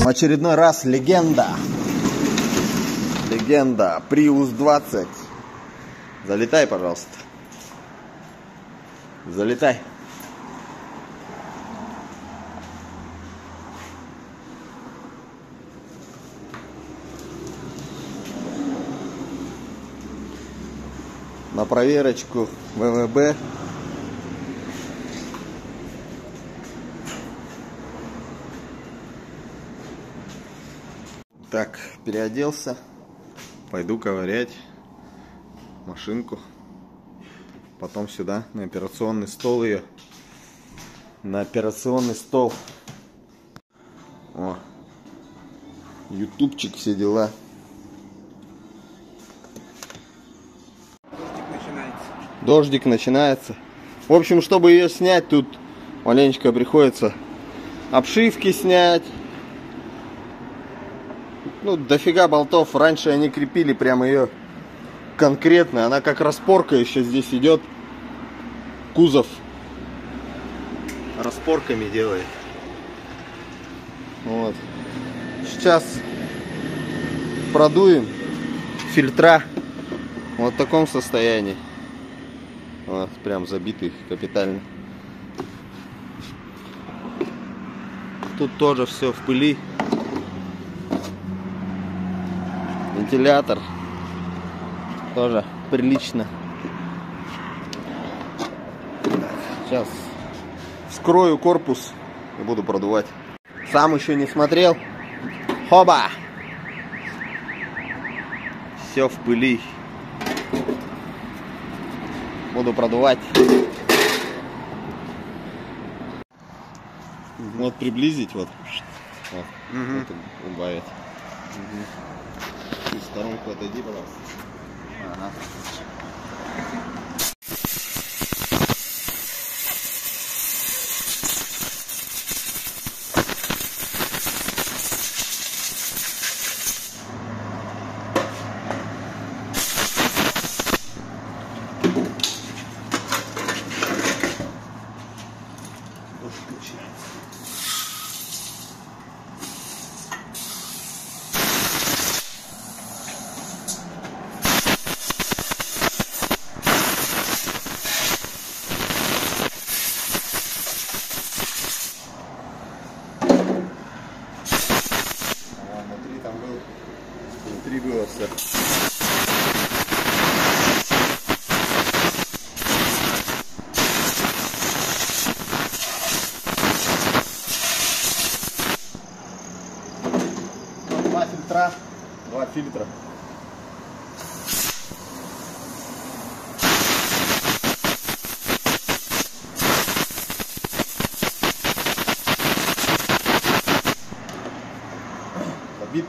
очередной раз легенда. Легенда. Prius 20. Залетай, пожалуйста. Залетай. На проверочку ВВБ. Так, переоделся. Пойду ковырять машинку. Потом сюда, на операционный стол ее. На операционный стол. О, ютубчик, все дела. Дождик начинается. В общем, чтобы ее снять, тут маленечко приходится обшивки снять. Ну, дофига болтов. Раньше они крепили прямо ее конкретно. Она как распорка еще здесь идет. Кузов распорками делает. Вот. Сейчас продуем фильтра. Вот в таком состоянии. Вот, прям забитый капитально. Тут тоже все в пыли. Вентилятор тоже прилично. Сейчас вскрою корпус и буду продувать. Сам еще не смотрел. Хоба! Все в пыли. Буду продувать. Вот приблизить вот. Вот, вот убавить. В сторонку отойди, пожалуйста. Ага. Внутри было все. Два фильтра, два фильтра. Забит.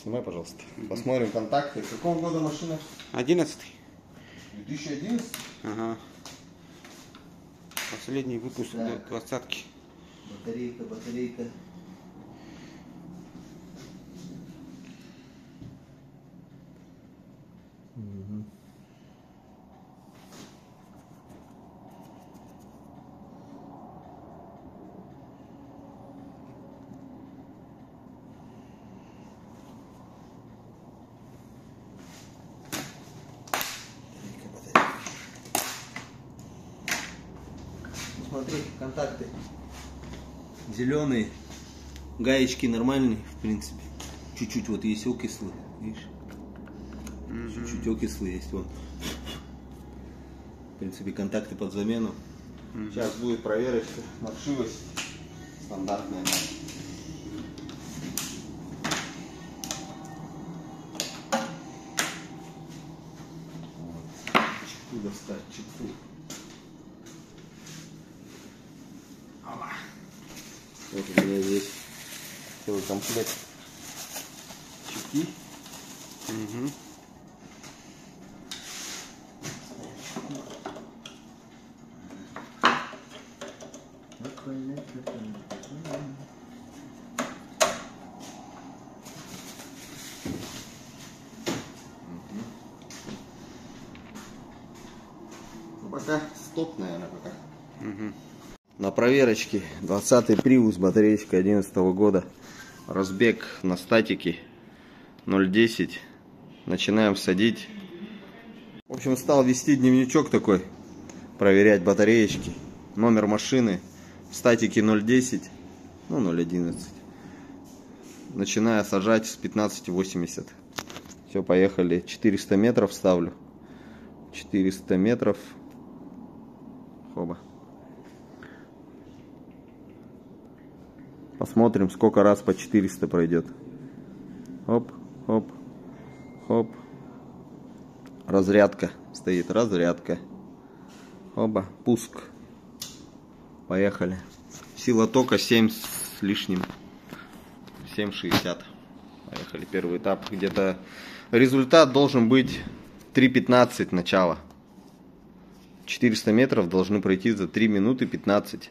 Снимай, пожалуйста. Посмотрим контакты. Какого года машина? 11-й. 2011? Ага. Последний выпуск 20-ки. Батарейка, батарейка. Угу. Смотри, контакты зеленые, гаечки нормальные, в принципе. Чуть-чуть вот есть окислы, видишь? Чуть-чуть окислы есть, вон. В принципе, контакты под замену. Сейчас будет проверочка, маршивость стандартная. Чеку достать, чеку. Вот у меня есть Целый комплект чеки. Угу. Пока стоп, наверное, пока. Угу. На проверочке 20-й Prius, батареечка 2011 года. Разбег на статике 0,10. Начинаем садить. В общем, стал вести дневничок такой. Проверять батареечки. Номер машины. В статике 0,10. Ну, 0,11. Начинаю сажать с 15,80. Все, поехали. 400 метров ставлю. 400 метров. Хоба. Посмотрим, сколько раз по 400 пройдет. Хоп, хоп, хоп. Разрядка. Стоит разрядка. Оба, пуск. Поехали. Сила тока 7 с лишним. 7,60. Поехали. Первый этап. Где-то результат должен быть 3,15 начало. 400 метров должны пройти за 3 минуты 15.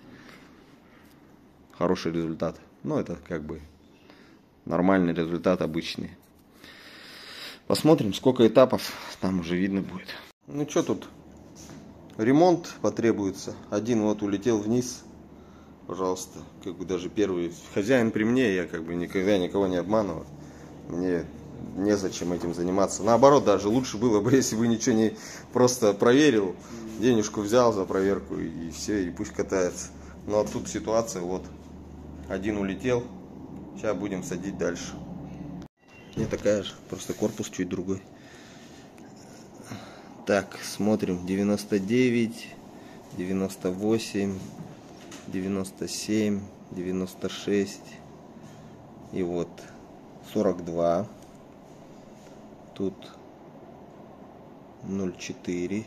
Хороший результат. Ну, это как бы нормальный результат, обычный. Посмотрим, сколько этапов. Там уже видно будет. Ну, что тут? Ремонт потребуется. Один вот улетел вниз. Пожалуйста. Как бы даже первый. Хозяин при мне. Я как бы никогда никого не обманываю. Мне незачем этим заниматься. Наоборот, даже лучше было бы, если бы ничего не просто проверил. Денежку взял за проверку и все, и пусть катается. Но тут ситуация вот. Один улетел. Сейчас будем садить дальше. Не такая же, просто корпус чуть другой. Так, смотрим. 99, 98, 97, 96 и вот 42. Тут 0,4.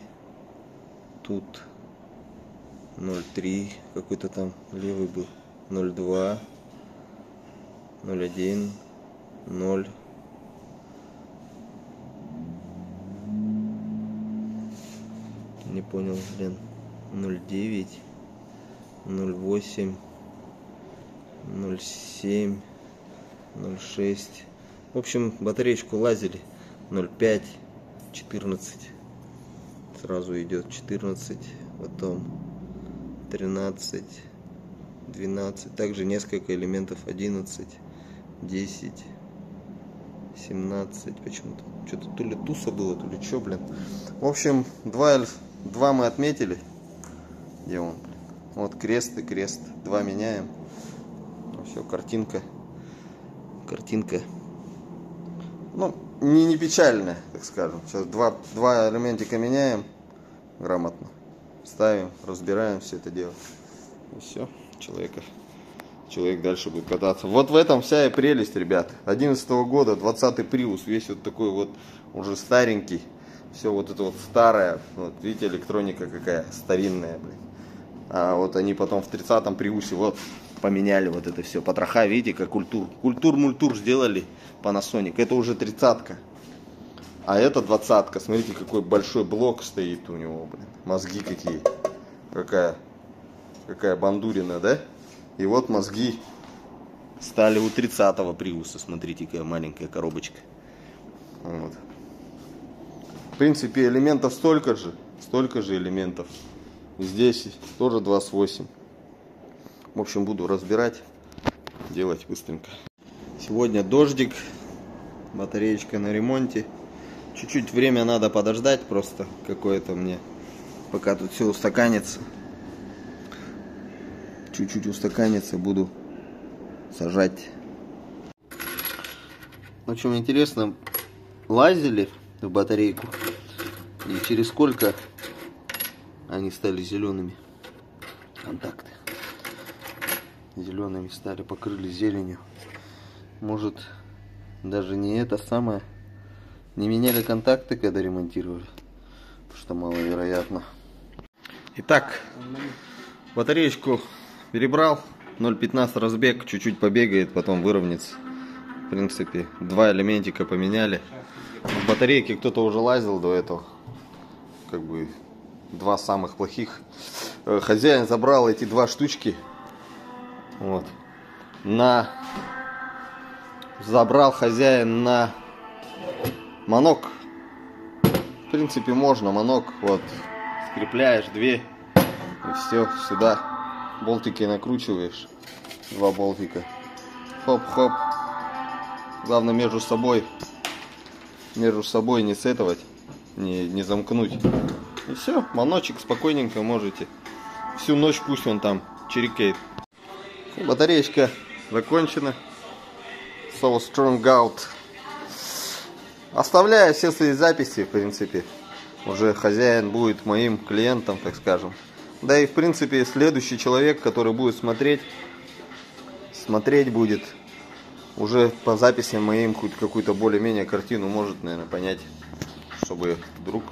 Тут 0,3. Какой-то там левый был. 0,2. 0,1. 0. Не понял, блин. 0,9. 0,8. 0,7. 0,6. В общем, батареечку лазили. 0,5. 14. Сразу идет 14. Потом 13. 12. Также несколько элементов. 11. 10. 17. Почему-то. Что-то то ли туса было, то ли что, блин. В общем, два мы отметили. Где он? Вот крест и крест. 2 меняем. Все, картинка. Картинка. Ну, не печальная, так скажем. Сейчас два элементика меняем. Грамотно. Ставим, разбираем все это дело. И все. Человек дальше будет кататься. Вот в этом вся и прелесть, ребят. 2011 года, 20-й Prius. Весь вот такой вот уже старенький. Все вот это вот старое. Вот видите, электроника какая старинная, блин. А вот они потом в 30-м Prius вот поменяли вот это все. Потроха, видите, как культур-мультур сделали Panasonic. Это уже 30-ка. А это 20-ка. Смотрите, какой большой блок стоит у него, блин. Мозги какие. Какая бандурина, да? И вот мозги стали у 30-го Приуса. Смотрите, какая маленькая коробочка. Вот. В принципе, элементов столько же элементов. Здесь тоже 28. В общем, буду разбирать, делать быстренько. Сегодня дождик, батареечка на ремонте. Чуть-чуть время надо подождать просто какое-то мне, пока тут все устаканится. Чуть-чуть устаканится, буду сажать. В общем, интересно, лазили в батарейку и через сколько они стали зелеными. Контакты зелеными стали, покрылись зеленью. Может, даже не это самое, не меняли контакты, когда ремонтировали, потому что маловероятно. Итак, батареечку перебрал, 0,15 разбег, чуть-чуть побегает, потом выровняется. В принципе, два элементика поменяли. В батарейке кто-то уже лазил до этого. Как бы два самых плохих. Хозяин забрал эти два штучки. Вот. Забрал хозяин на манок. В принципе, можно манок. Вот. Скрепляешь две. И все, сюда болтики накручиваешь. Два болтика. Хоп-хоп. Главное между собой не сетовать, не замкнуть. И все, маночек спокойненько можете. Всю ночь пусть он там чирикает. Батареечка закончена. So strong out. Оставляю все свои записи, в принципе. Уже хозяин будет моим клиентом, так скажем. Да и в принципе следующий человек, который будет смотреть будет уже по записям моим хоть какую-то более-менее картину может, наверное, понять, чтобы вдруг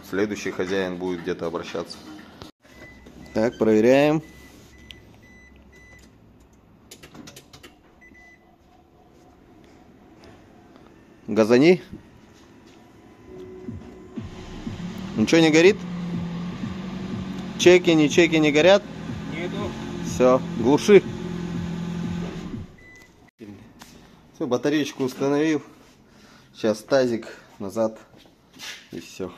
следующий хозяин будет где-то обращаться. Так, проверяем. Газани. Ничего не горит? Чеки не горят? Нету. Все, глуши. Все, батареечку установил. Сейчас тазик назад и все.